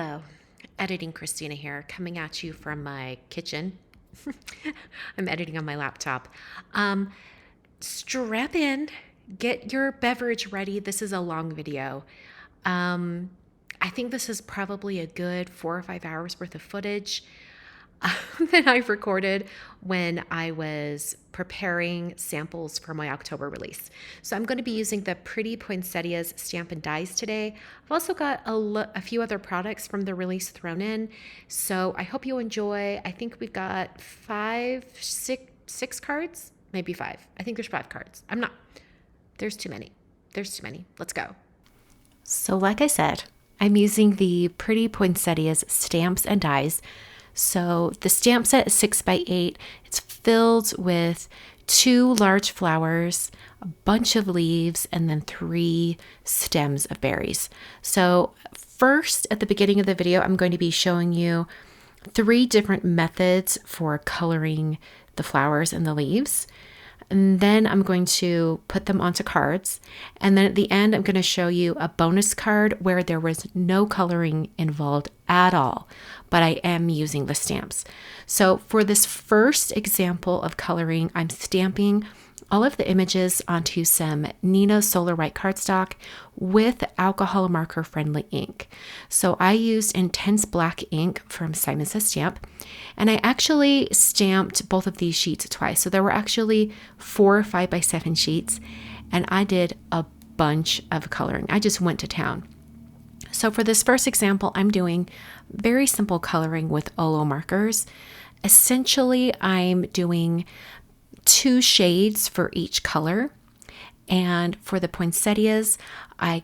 Hello, editing Christina here, coming at you from my kitchen. I'm editing on my laptop. Um, Strap in, get your beverage ready. This is a long video. Um, I think this is probably a good 4 or 5 hours worth of footage. That I recorded when I was preparing samples for my October release. So I'm going to be using the Pretty Poinsettias Stamp and Dies today. I've also got a few other products from the release thrown in. So I hope you enjoy. I think we've got six cards, maybe five. I think there's 5 cards. There's too many. There's too many. Let's go. So like I said, I'm using the Pretty Poinsettias Stamps and Dies. So the stamp set is 6x8. It's filled with 2 large flowers, a bunch of leaves, and then 3 stems of berries. So first, at the beginning of the video, I'm going to be showing you 3 different methods for coloring the flowers and the leaves. And then I'm going to put them onto cards. And then at the end, I'm going to show you a bonus card where there was no coloring involved at all, but I am using the stamps. So for this first example of coloring, I'm stamping all of the images onto some Neenah Solar White cardstock with alcohol marker friendly ink. So I used Intense Black ink from Simon Says Stamp, and I actually stamped both of these sheets twice. So there were actually 4 5x7 sheets, and I did a bunch of coloring. I just went to town. So for this first example, I'm doing very simple coloring with Olo markers. Essentially, I'm doing 2 shades for each color. And for the poinsettias, I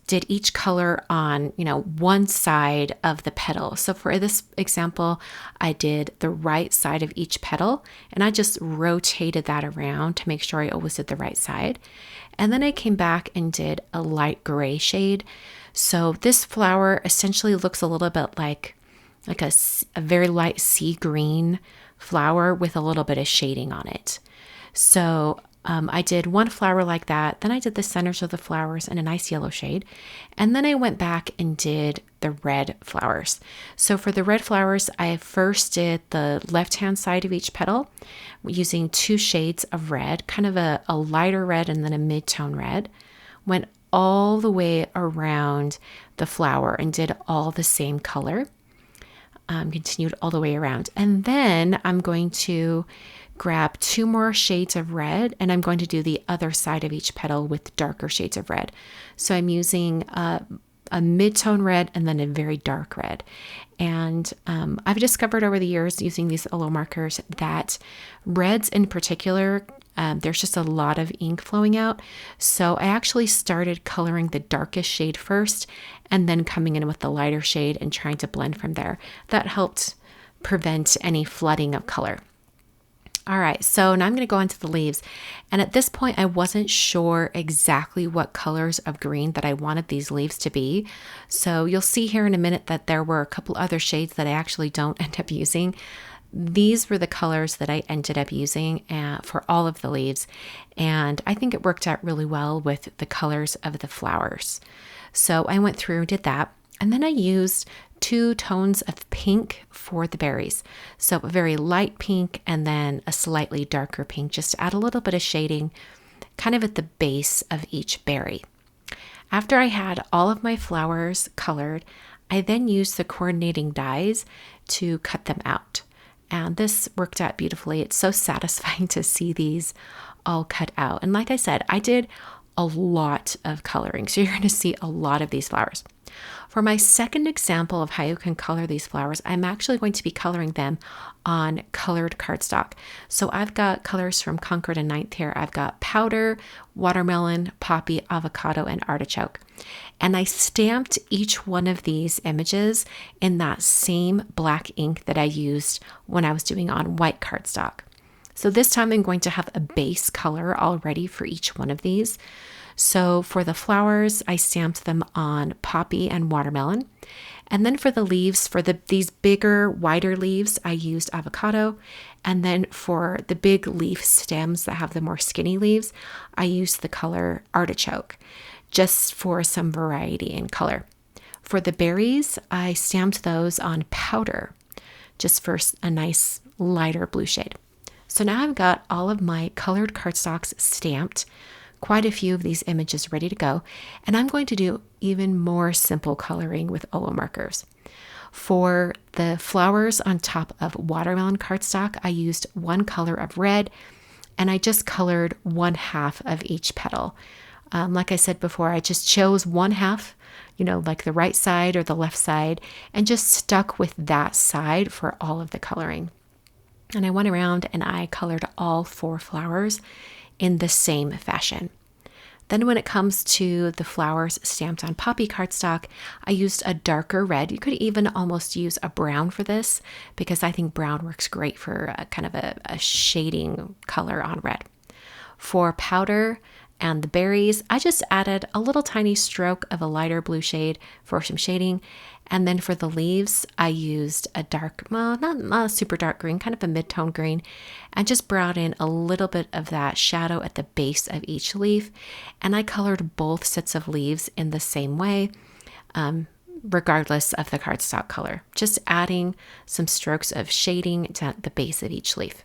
did each color on, one side of the petal. So for this example, I did the right side of each petal, and I just rotated that around to make sure I always did the right side. And then I came back and did a light gray shade. So this flower essentially looks a little bit like a very light sea green flower with a little bit of shading on it. So I did one flower like that. Then I did the centers of the flowers in a nice yellow shade. And then I went back and did the red flowers. So for the red flowers, I first did the left-hand side of each petal using 2 shades of red, kind of a lighter red and then a mid-tone red. Went all the way around the flower and did all the same color. Continued all the way around. And then I'm going to grab 2 more shades of red, and I'm going to do the other side of each petal with darker shades of red. So I'm using a mid-tone red and then a very dark red. And I've discovered over the years using these Olo markers that reds in particular, there's just a lot of ink flowing out. So I actually started coloring the darkest shade first and then coming in with the lighter shade and trying to blend from there. That helped prevent any flooding of color. All right, so now I'm going to go into the leaves. And at this point, I wasn't sure exactly what colors of green that I wanted these leaves to be. So you'll see here in a minute that there were a couple other shades that I actually don't end up using. These were the colors that I ended up using for all of the leaves. And I think it worked out really well with the colors of the flowers. So I went through and did that. And then I used 2 tones of pink for the berries. So a very light pink and then a slightly darker pink, just to add a little bit of shading kind of at the base of each berry. After I had all of my flowers colored, I then used the coordinating dies to cut them out. And this worked out beautifully. It's so satisfying to see these all cut out. And like I said, I did a lot of coloring. So you're going to see a lot of these flowers. For my second example of how you can color these flowers, I'm actually going to be coloring them on colored cardstock. So I've got colors from Concord and Ninth here. I've got powder, watermelon, poppy, avocado, and artichoke. And I stamped each one of these images in that same black ink that I used when I was doing on white cardstock. So this time I'm going to have a base color already for each one of these. So for the flowers, I stamped them on poppy and watermelon. And then for the leaves, for these bigger, wider leaves, I used avocado. And then for the big leaf stems that have the more skinny leaves, I used the color artichoke, just for some variety in color. For the berries, I stamped those on powder, just for a nice lighter blue shade. So now I've got all of my colored cardstocks stamped, quite a few of these images ready to go, and I'm going to do even more simple coloring with Olo markers. For the flowers on top of watermelon cardstock, I used one color of red, and I just colored 1/2 of each petal. Like I said before, I just chose 1/2, like the right side or the left side, and just stuck with that side for all of the coloring. And I went around and I colored all 4 flowers in the same fashion. Then when it comes to the flowers stamped on poppy cardstock, I used a darker red. You could even almost use a brown for this because I think brown works great for kind of a shading color on red. For powder and the berries, I just added a little tiny stroke of a lighter blue shade for some shading. And then for the leaves, I used a dark, well, not a super dark green, kind of a mid-tone green, and just brought in a little bit of that shadow at the base of each leaf. And I colored both sets of leaves in the same way, regardless of the cardstock color, just adding some strokes of shading to the base of each leaf.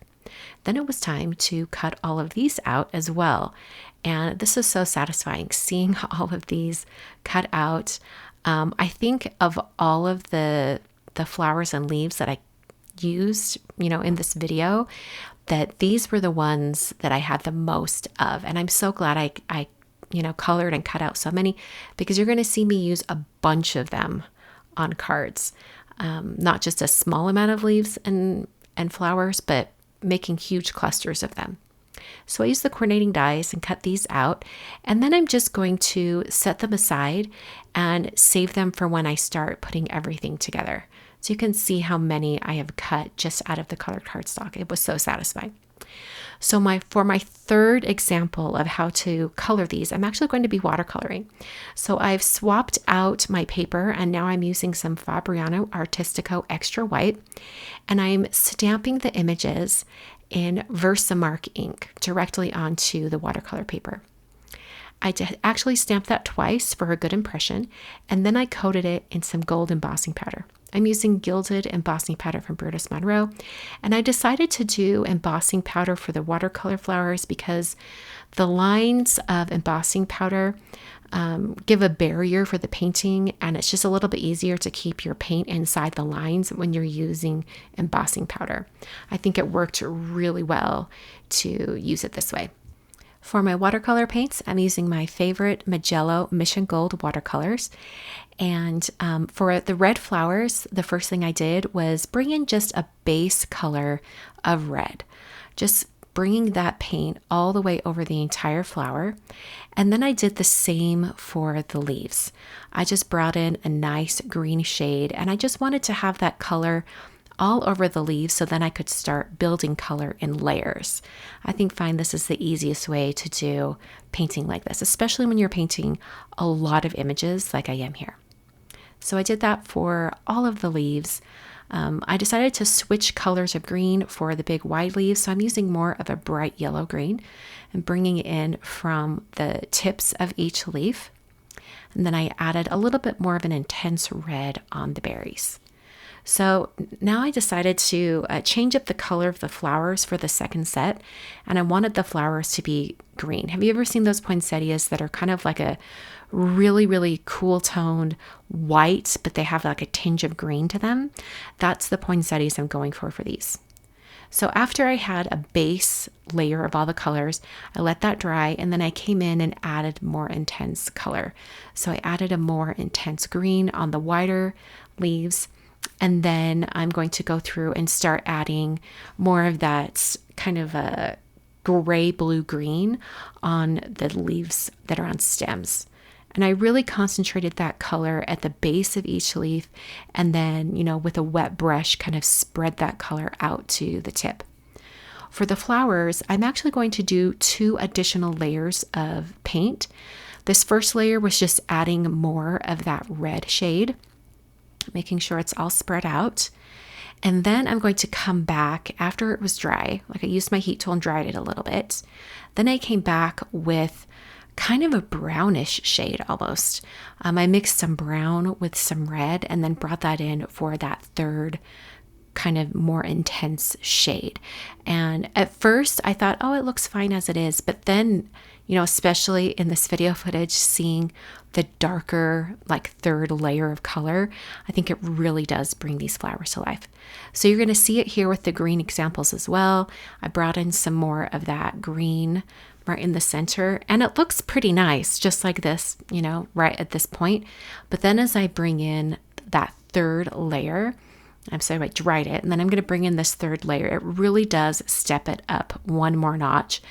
Then it was time to cut all of these out as well. And this is so satisfying, seeing all of these cut out. I think of all of the flowers and leaves that I used, in this video, that these were the ones that I had the most of. And I'm so glad I colored and cut out so many, because you're going to see me use a bunch of them on cards. Not just a small amount of leaves and flowers, but making huge clusters of them. So I use the coordinating dies and cut these out, and then I'm just going to set them aside and save them for when I start putting everything together. So you can see how many I have cut just out of the colored cardstock. It was so satisfying. So for my third example of how to color these, I'm actually going to be watercoloring. So I've swapped out my paper, and now I'm using some Fabriano Artistico Extra White, and I'm stamping the images in Versamark ink directly onto the watercolor paper. I actually stamped that twice for a good impression, and then I coated it in some gold embossing powder. I'm using gilded embossing powder from Brutus Monroe, and I decided to do embossing powder for the watercolor flowers because the lines of embossing powder give a barrier for the painting, and it's just a little bit easier to keep your paint inside the lines when you're using embossing powder. I think it worked really well to use it this way. For my watercolor paints, I'm using my favorite Magello Mission Gold watercolors. And for the red flowers, the first thing I did was bring in just a base color of red. Just bringing that paint all the way over the entire flower. And then I did the same for the leaves. I just brought in a nice green shade, and I just wanted to have that color all over the leaves so then I could start building color in layers. I find this is the easiest way to do painting like this, especially when you're painting a lot of images like I am here. So I did that for all of the leaves. I decided to switch colors of green for the big wide leaves, so I'm using more of a bright yellow green and bringing it in from the tips of each leaf. And then I added a little bit more of an intense red on the berries. So now I decided to change up the color of the flowers for the second set, and I wanted the flowers to be green. Have you ever seen those poinsettias that are kind of like a really, really cool toned white, but they have like a tinge of green to them? That's the poinsettias I'm going for these. So after I had a base layer of all the colors, I let that dry, and then I came in and added more intense color. So I added a more intense green on the wider leaves. And then I'm going to go through and start adding more of that kind of a gray blue green on the leaves that are on stems. And I really concentrated that color at the base of each leaf, and then, with a wet brush, kind of spread that color out to the tip. For the flowers, I'm actually going to do 2 additional layers of paint. This first layer was just adding more of that red shade, making sure it's all spread out. And then I'm going to come back after it was dry, like I used my heat tool and dried it a little bit. Then I came back with kind of a brownish shade almost. I mixed some brown with some red and then brought that in for that third kind of more intense shade. And at first I thought, oh, it looks fine as it is. But then, especially in this video footage, seeing the darker, like third layer of color, I think it really does bring these flowers to life. So you're going to see it here with the green examples as well. I brought in some more of that green right in the center, and it looks pretty nice, just like this, right at this point. But then as I bring in that third layer, I dried it, and then I'm going to bring in this third layer. It really does step it up one more notch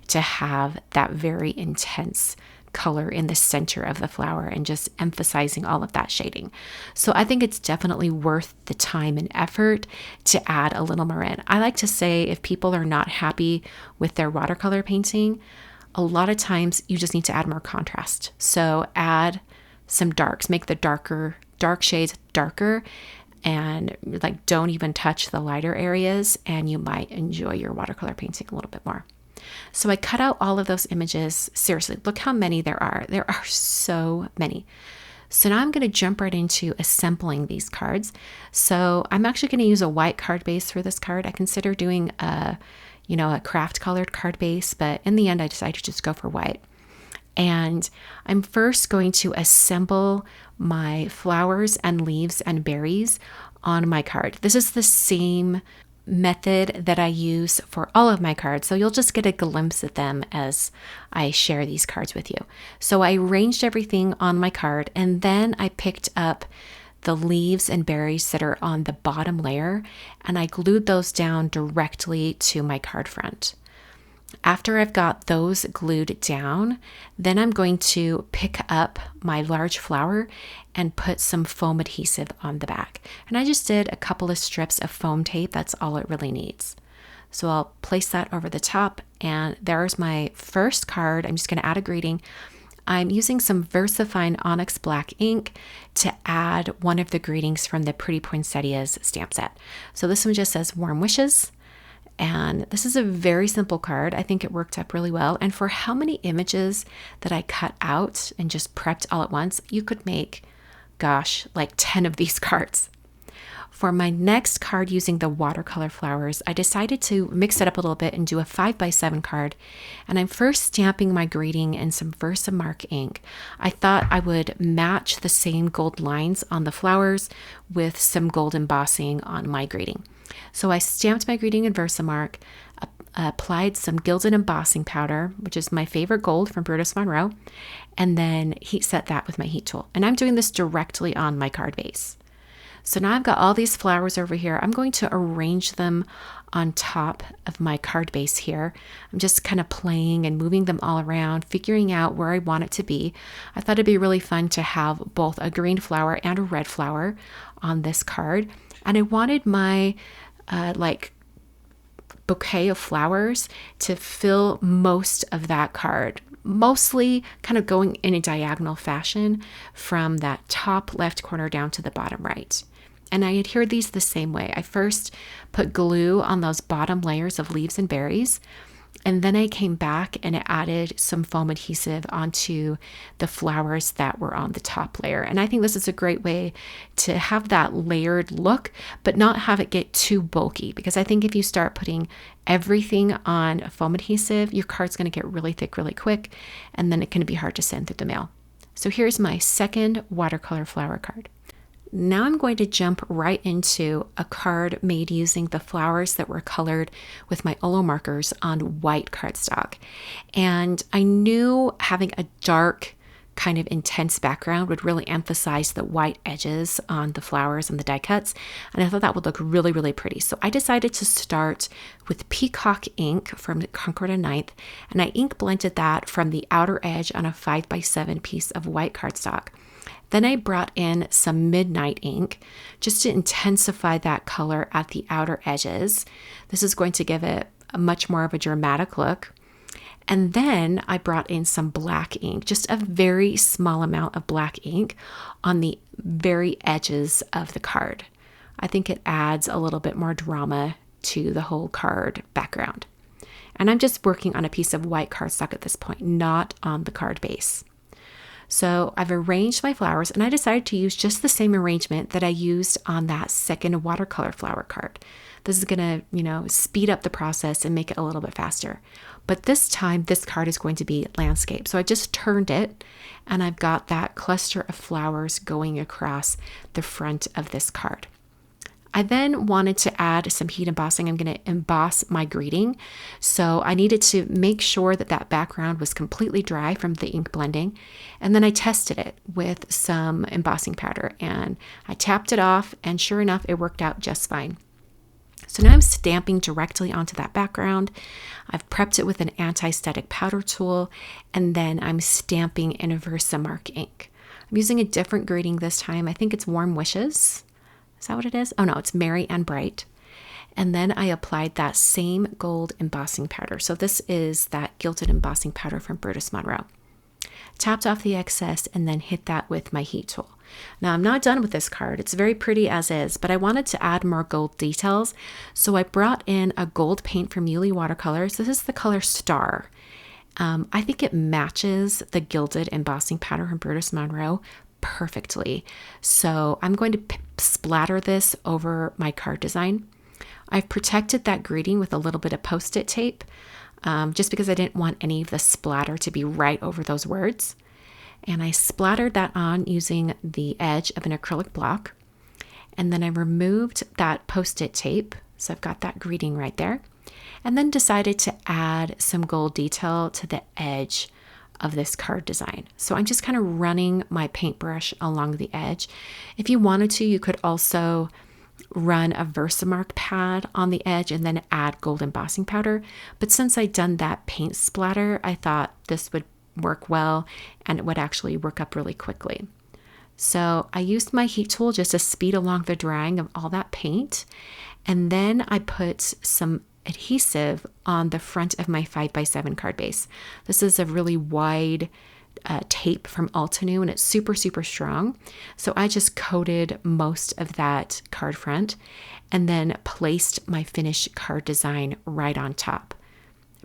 to have that very intense color in the center of the flower and just emphasizing all of that shading. So I think it's definitely worth the time and effort to add a little more in. I like to say if people are not happy with their watercolor painting, a lot of times you just need to add more contrast. So add some darks, make the dark shades darker, and like don't even touch the lighter areas, and you might enjoy your watercolor painting a little bit more. So I cut out all of those images. Seriously, look how many there are. There are so many. So now I'm going to jump right into assembling these cards. So I'm actually going to use a white card base for this card. I consider doing a craft colored card base, but in the end I decided to just go for white. And I'm first going to assemble my flowers and leaves and berries on my card. This is the same method that I use for all of my cards, so you'll just get a glimpse at them as I share these cards with you. So I arranged everything on my card, and then I picked up the leaves and berries that are on the bottom layer, and I glued those down directly to my card front. After I've got those glued down, then I'm going to pick up my large flower and put some foam adhesive on the back. And I just did a couple of strips of foam tape. That's all it really needs. So I'll place that over the top, and there's my first card. I'm just going to add a greeting. I'm using some VersaFine Onyx Black ink to add one of the greetings from the Pretty Poinsettias stamp set. So this one just says warm wishes. And this is a very simple card. I think it worked up really well. And for how many images that I cut out and just prepped all at once, you could make, like 10 of these cards. For my next card using the watercolor flowers, I decided to mix it up a little bit and do a 5x7 card. And I'm first stamping my greeting in some Versamark ink. I thought I would match the same gold lines on the flowers with some gold embossing on my greeting. So I stamped my greeting in Versamark, applied some gilded embossing powder, which is my favorite gold from Brutus Monroe, and then heat set that with my heat tool. And I'm doing this directly on my card base. So now I've got all these flowers over here. I'm going to arrange them on top of my card base here. I'm just kind of playing and moving them all around, figuring out where I want it to be. I thought it'd be really fun to have both a green flower and a red flower on this card. And I wanted my bouquet of flowers to fill most of that card, mostly kind of going in a diagonal fashion from that top left corner down to the bottom right. And I adhered these the same way. I first put glue on those bottom layers of leaves and berries, and then I came back and I added some foam adhesive onto the flowers that were on the top layer. And I think this is a great way to have that layered look, but not have it get too bulky, because I think if you start putting everything on foam adhesive, your card's going to get really thick really quick, and then it can be hard to send through the mail. So here's my second watercolor flower card. Now I'm going to jump right into a card made using the flowers that were colored with my Olo markers on white cardstock. And I knew having a dark kind of intense background would really emphasize the white edges on the flowers and the die cuts. And I thought that would look really, really pretty. So I decided to start with Peacock ink from Concord and Ninth, and I ink blended that from the outer edge on a 5x7 piece of white cardstock. Then I brought in some Midnight ink just to intensify that color at the outer edges. This is going to give it a much more of a dramatic look. And then I brought in some black ink, just a very small amount of black ink on the very edges of the card. I think it adds a little bit more drama to the whole card background. And I'm just working on a piece of white cardstock at this point, not on the card base. So I've arranged my flowers, and I decided to use just the same arrangement that I used on that second watercolor flower card. This is going to, speed up the process and make it a little bit faster. But this time, this card is going to be landscape. So I just turned it, and I've got that cluster of flowers going across the front of this card. I then wanted to add some heat embossing. I'm going to emboss my greeting. So I needed to make sure that that background was completely dry from the ink blending. And then I tested it with some embossing powder, and I tapped it off, and sure enough, it worked out just fine. So now I'm stamping directly onto that background. I've prepped it with an anti-static powder tool, and then I'm stamping in Versamark ink. I'm using a different greeting this time. I think it's Warm Wishes. Is that what it is? Oh no, it's Merry and Bright. And then I applied that same gold embossing powder. So this is that gilded embossing powder from Brutus Monroe. Tapped off the excess and then hit that with my heat tool. Now I'm not done with this card. It's very pretty as is, but I wanted to add more gold details. So I brought in a gold paint from Yuli Watercolors. This is the color Star. I think it matches the gilded embossing powder from Brutus Monroe perfectly. So I'm going to splatter this over my card design. I've protected that greeting with a little bit of Post-it tape, just because I didn't want any of the splatter to be right over those words. And I splattered that on using the edge of an acrylic block. And then I removed that Post-it tape. So I've got that greeting right there. And then decided to add some gold detail to the edge of this card design. So I'm just kind of running my paintbrush along the edge. If you wanted to, you could also run a Versamark pad on the edge and then add gold embossing powder. But since I'd done that paint splatter, I thought this would work well and it would actually work up really quickly. So I used my heat tool just to speed along the drying of all that paint. And then I put some adhesive on the front of my 5x7 card base. This is a really wide tape from Altenew, and it's super, super strong. So I just coated most of that card front and then placed my finished card design right on top.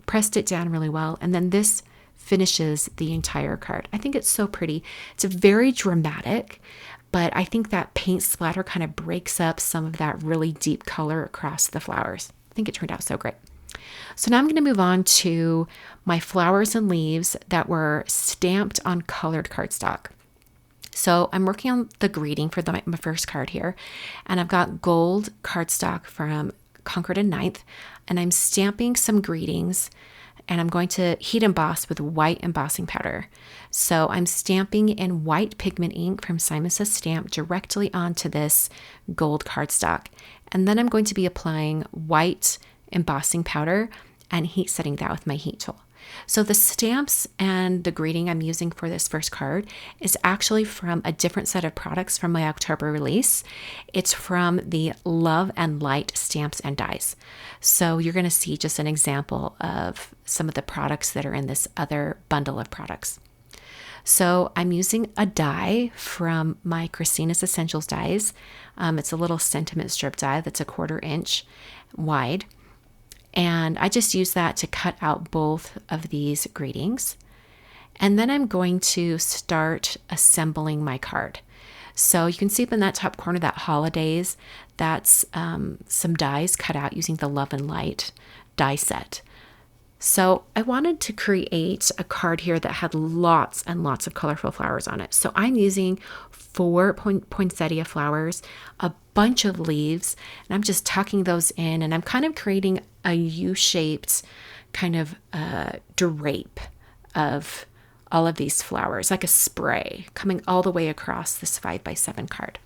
Pressed it down really well, and then this finishes the entire card. I think it's so pretty. It's very dramatic, but I think that paint splatter kind of breaks up some of that really deep color across the flowers. I think it turned out so great. So now I'm going to move on to my flowers and leaves that were stamped on colored cardstock. So I'm working on the greeting for my first card here, and I've got gold cardstock from Concord and Ninth, and I'm stamping some greetings, and I'm going to heat emboss with white embossing powder. So I'm stamping in white pigment ink from Simon Says Stamp directly onto this gold cardstock. And then I'm going to be applying white embossing powder and heat setting that with my heat tool. So the stamps and the greeting I'm using for this first card is actually from a different set of products from my October release. It's from the Love and Light stamps and dies. So you're going to see just an example of some of the products that are in this other bundle of products. So I'm using a die from my Christina's Essentials dies. It's a little sentiment strip die that's 1/4 inch wide. And I just use that to cut out both of these greetings. And then I'm going to start assembling my card. So you can see up in that top corner, that holidays, that's some dies cut out using the Love and Light die set. So I wanted to create a card here that had lots and lots of colorful flowers on it. So I'm using 4 poinsettia flowers, a bunch of leaves, and I'm just tucking those in, and I'm kind of creating a U-shaped kind of drape of all of these flowers, like a spray coming all the way across this 5x7 card.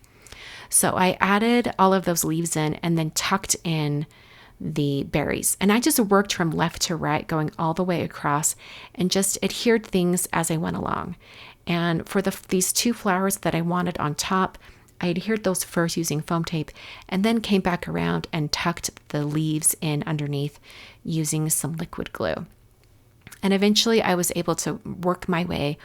So I added all of those leaves in and then tucked in the berries. And I just worked from left to right, going all the way across, and just adhered things as I went along. And for these 2 flowers that I wanted on top, I adhered those first using foam tape, and then came back around and tucked the leaves in underneath using some liquid glue. And eventually I was able to work my way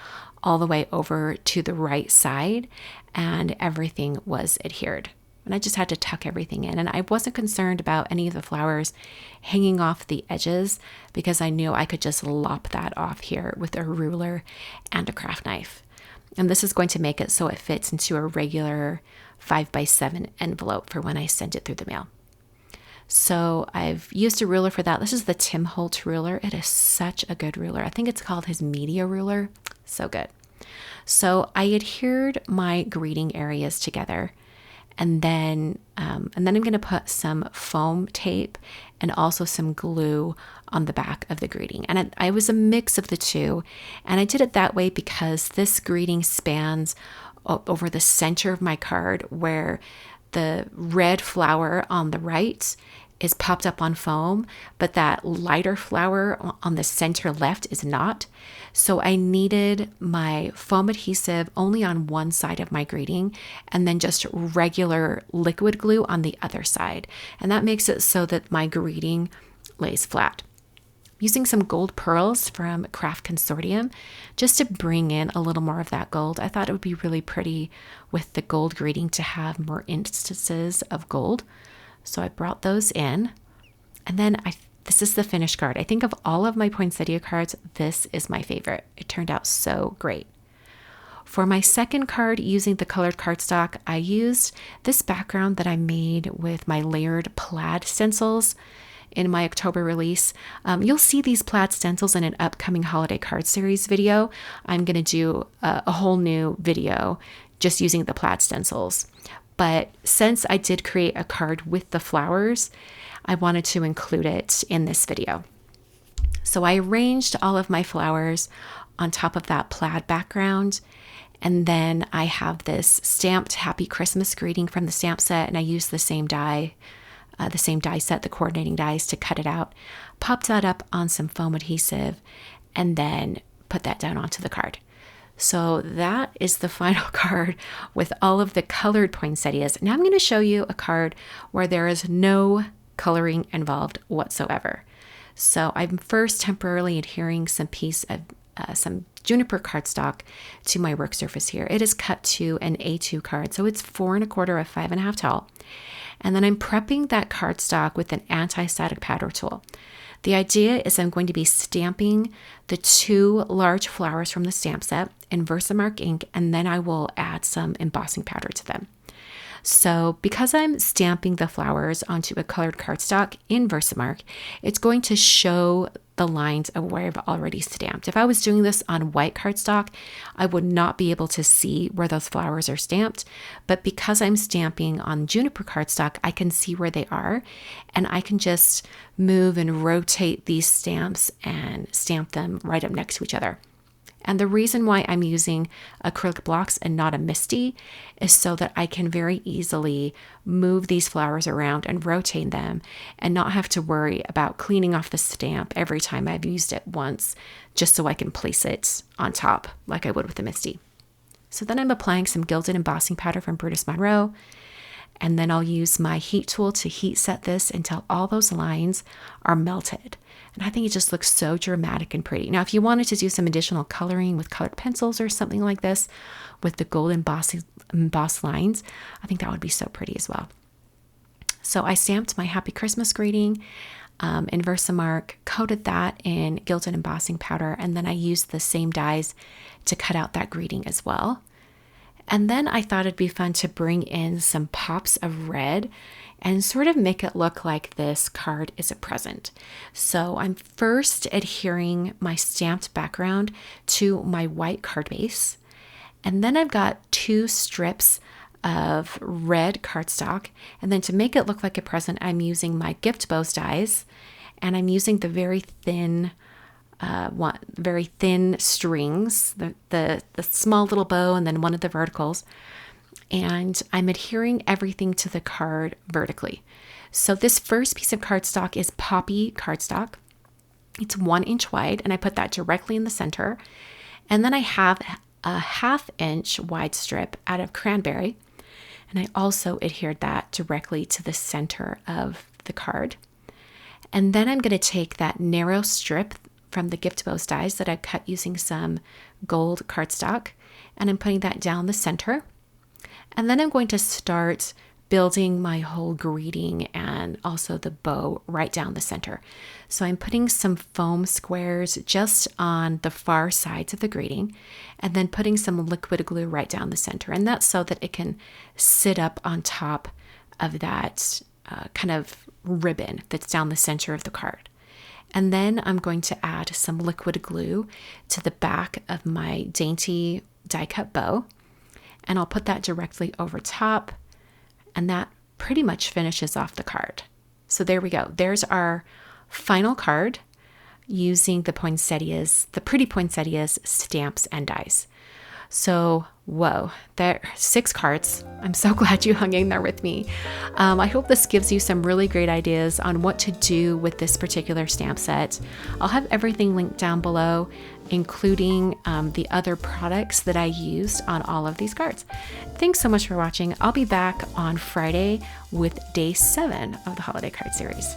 all the way over to the right side, and everything was adhered. And I just had to tuck everything in. And I wasn't concerned about any of the flowers hanging off the edges because I knew I could just lop that off here with a ruler and a craft knife. And this is going to make it so it fits into a regular 5x7 envelope for when I send it through the mail. So I've used a ruler for that. This is the Tim Holtz ruler. It is such a good ruler. I think it's called his media ruler. So good. So I adhered my greeting areas together, and then I'm going to put some foam tape and also some glue on the back of the greeting. And I was a mix of the two, and I did it that way because this greeting spans over the center of my card, where the red flower on the right is popped up on foam, but that lighter flower on the center left is not. So I needed my foam adhesive only on one side of my greeting and then just regular liquid glue on the other side. And that makes it so that my greeting lays flat. Using some gold pearls from Craft Consortium just to bring in a little more of that gold. I thought it would be really pretty with the gold greeting to have more instances of gold. So I brought those in. And then this is the finished card. I think of all of my poinsettia cards, this is my favorite. It turned out so great. For my second card, using the colored cardstock, I used this background that I made with my layered plaid stencils in my October release. You'll see these plaid stencils in an upcoming holiday card series video. I'm going to do a whole new video just using the plaid stencils. But since I did create a card with the flowers, I wanted to include it in this video. So I arranged all of my flowers on top of that plaid background. And then I have this stamped Happy Christmas greeting from the stamp set, and I used the same die set, the coordinating dies, to cut it out. Popped that up on some foam adhesive and then put that down onto the card. So that is the final card with all of the colored poinsettias. Now I'm going to show you a card where there is no coloring involved whatsoever. So I'm first temporarily adhering some juniper cardstock to my work surface here. It is cut to an A2 card, so it's 4 1/4 of 5 1/2 tall. And then I'm prepping that cardstock with an anti-static powder tool. The idea is I'm going to be stamping the 2 large flowers from the stamp set in Versamark ink, and then I will add some embossing powder to them. So because I'm stamping the flowers onto a colored cardstock in Versamark, it's going to show the lines of where I've already stamped. If I was doing this on white cardstock, I would not be able to see where those flowers are stamped. But because I'm stamping on juniper cardstock, I can see where they are, and I can just move and rotate these stamps and stamp them right up next to each other. And the reason why I'm using acrylic blocks and not a MISTI is so that I can very easily move these flowers around and rotate them and not have to worry about cleaning off the stamp every time I've used it once, just so I can place it on top like I would with the MISTI. So then I'm applying some gilded embossing powder from Brutus Monroe, and then I'll use my heat tool to heat set this until all those lines are melted. And I think it just looks so dramatic and pretty. Now, if you wanted to do some additional coloring with colored pencils or something like this with the gold embossed lines, I think that would be so pretty as well. So I stamped my Happy Christmas greeting in Versamark, coated that in gilded embossing powder, and then I used the same dies to cut out that greeting as well. And then I thought it'd be fun to bring in some pops of red and sort of make it look like this card is a present. So I'm first adhering my stamped background to my white card base. And then I've got 2 strips of red cardstock. And then to make it look like a present, I'm using my Gift Bows dies. And I'm using the very thin strings, the small little bow and then one of the verticals. And I'm adhering everything to the card vertically. So this first piece of cardstock is poppy cardstock. It's 1 inch wide, and I put that directly in the center. And then I have a 1/2 inch wide strip out of cranberry, and I also adhered that directly to the center of the card. And then I'm going to take that narrow strip from the Gift Bows dies that I cut using some gold cardstock, and I'm putting that down the center. And then I'm going to start building my whole greeting and also the bow right down the center. So I'm putting some foam squares just on the far sides of the greeting and then putting some liquid glue right down the center. And that's so that it can sit up on top of that kind of ribbon that's down the center of the card. And then I'm going to add some liquid glue to the back of my dainty die cut bow. And I'll put that directly over top. And that pretty much finishes off the card. So there we go. There's our final card using the poinsettias, the pretty poinsettias, stamps, and dies. So, whoa, there are 6 cards. I'm so glad you hung in there with me. I hope this gives you some really great ideas on what to do with this particular stamp set. I'll have everything linked down below, including the other products that I used on all of these cards. Thanks so much for watching. I'll be back on Friday with day 7 of the holiday card series.